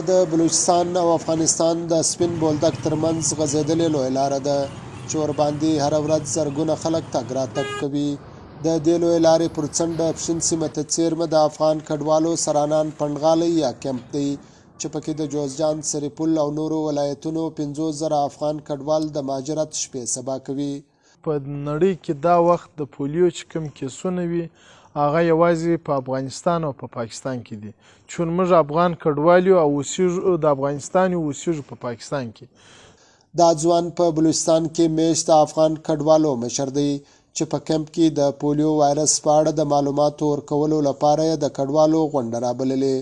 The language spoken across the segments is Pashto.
د بلوچستان او افغانستان د سپین بولدک ترمنځ غځېدلې لویه لاره ده چې ورباندې هره ورځ زرګونه خلک تګ راتګ کوي. د دې لویې لارې پر څنډه پښین سیمه ته څیرمه د افغان کډوالو سرانان پنډغالی یا کیمپ دی چې پکې د جوزجان، سرپل او نورو ولایتونو 50,000 افغان کډوال د مهاجرت شپې سبا کوي. په نړۍ کې دا وخت د پولیو چې کوم کیسونه وي هغه یوازې په افغانستان او په پاکستان کې دي. چون موږ افغان کډوال یو او اوسېږو د افغانستان یو، اوسېږو په پاکستان کې. دا ځوان په بلوچستان کې میشت د افغان کډوالو مشر دی چې په کمپ کې د پولیو وایرس په اړه د معلوماتو ورکولو لپاره یې د کډوالو غونډه رابللې.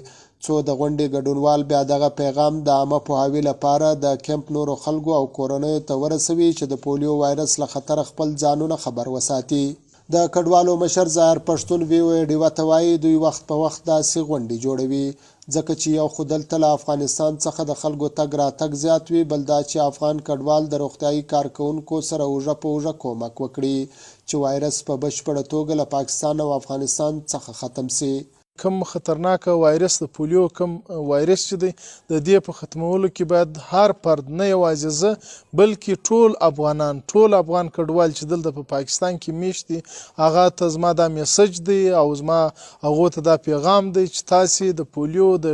څو د غونډې ګډونوال بیا دغه پیغام د عامه پوهاوي لپاره د کمپ نورو خلکو او کورنیو ته ورسوي چې د پولیو وایرس له خطره خپل ځانونه خبر وساتي. د کډوالو مشر ظاهر پښتون وی ډیوه ته وایي دوی وخت په وخت داسې غونډې جوړوي ځکه چې یو خو دلته له افغانستان څخه د خلکو تګ راتګ زیات وي، بل دا چې افغان کډوال د روغتیايي کارکوونکو سره اوږه په اوږه کومک وکړي چې وایرس په بشپړه توګه له پاکستان او افغانستان څخه ختم سي. کم خطرناکه وایرس د پولیو کم وایرس چې دی د دې په ختمولو کې باید هر فرد نه یوازې زه بلکې ټول افغانان، ټول افغان کډوال چې دلته په پاکستان کې میشت دي هغه ته زما دا میسج دی او زما هغو ته دا پیغام دی چې تاسې د پولیو د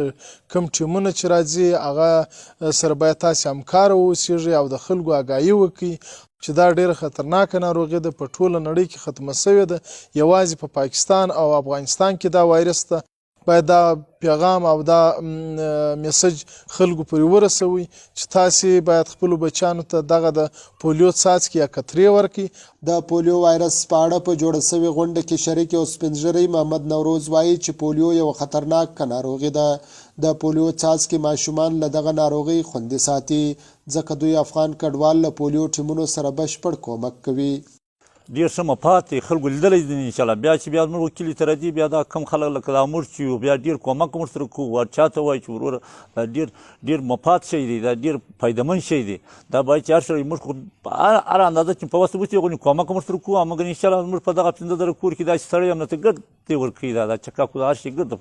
کم ټیمونه چې راځي هغه سره باید تاسې همکاره واوسیږئ او د خلکو آګاهي وکړئ چې دا ډیره خطرناکه ناروغي ده، په ټوله نړۍ کې ختمه شوې ده، یوازې په پاکستان او افغانستان کې دا وایرس ده. باید دا پیغام او دا میسج خلکو پورې ورسوي چې تاسې باید خپلو بچیانو ته دغه د پولیو څاڅکي یا قطرې ورکړي. د پولیو وایرس په اړه په جوړه سوې غونډه کې شریک او سپین ږیری محمد نوروز وایي چې پولیو یو خطرناک ناروغي ده. د پولیو څاڅکي ماشومان له دغه ناروغۍ خوندي ساتي ځکه دوی افغان کډوال له پولیو ټیمونو سره بشپړ کومک کوي. ډېر ښه مفاد دی، خلکو لیدلی دی انشاءالله. بیا چې بیا زموږ کلي ته راځي بیا دا کم خلک لکه دا موږ چې یو بیا ډېر کومک هم ورسره کوو. ور چاته وایي چې وروره دا ډېر مفاد شی دی، دا ډېر فایدهمند شی دی. دا باید چې هر سړی موږ خو په هر اندازه چې په وس وسي غوندې کومک هم ورسره کوو. مګر انشاءالله زموږ په دغه 15,000 کور کې داسې سړی هم نه ته ګرد دی ورکوي، دا چکه خو دا هر شي ګرد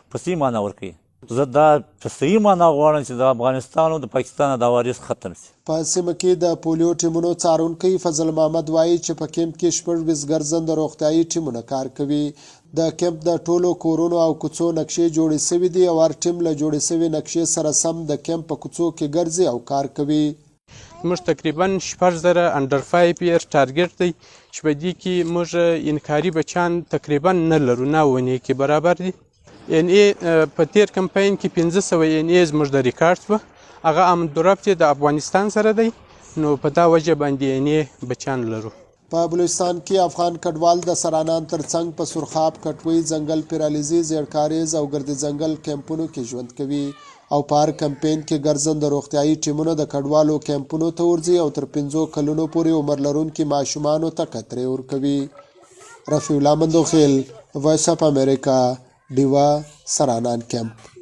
په صحیح معنا ورکوي. زه دا په صحیح معنا غواړم چې د افغانستان او د پاکستان دا وایرس ختم شي. په سیمه کې د پولیو ټیمونو څارونکی فضل محمد وایي چې په کیمپ کې 26 ګرځنده روغتیايي ټیمونه کار کوي. د کیمپ د ټولو کورونو او کوڅو نقشې جوړې شوې دي او هر ټیم له جوړې شوې نقشې سره سم د کیمپ په کوڅو کې ګرځي او کار کوي. موږ تقریبا 6,000 انډر 5 ایئر ټارګټ دی چې په دې کې موږ انکاري بچیان تقریبا نه لرو، نه ونې کې برابر دي. ان ای په تیر کمپاین کې 1500 ان ای زموږ د ریکارډ شوه، هغه امدورفت د افغانستان سره دی، نو په دا وجه باندې ان ای بچیان لرو. په بلوچستان کې افغان کډوال د سرانان ترڅنګ په سرخاب، کټوۍ، ځنګل پیرالیزي، زیړکاریز او ګرد ځنګل کیمپونو کې ژوند کوي او په هر کمپین کې ګرځنده روغتیايي ټیمونه د کډوالو کیمپونو ته ورځي او تر 5 کلونو پورې عمر لرونکي ماشومانو ته قطرې ورکوي. رفیع الله مندوخیل، وایس اف امریکا، ډیوه، سرانان کیمپ.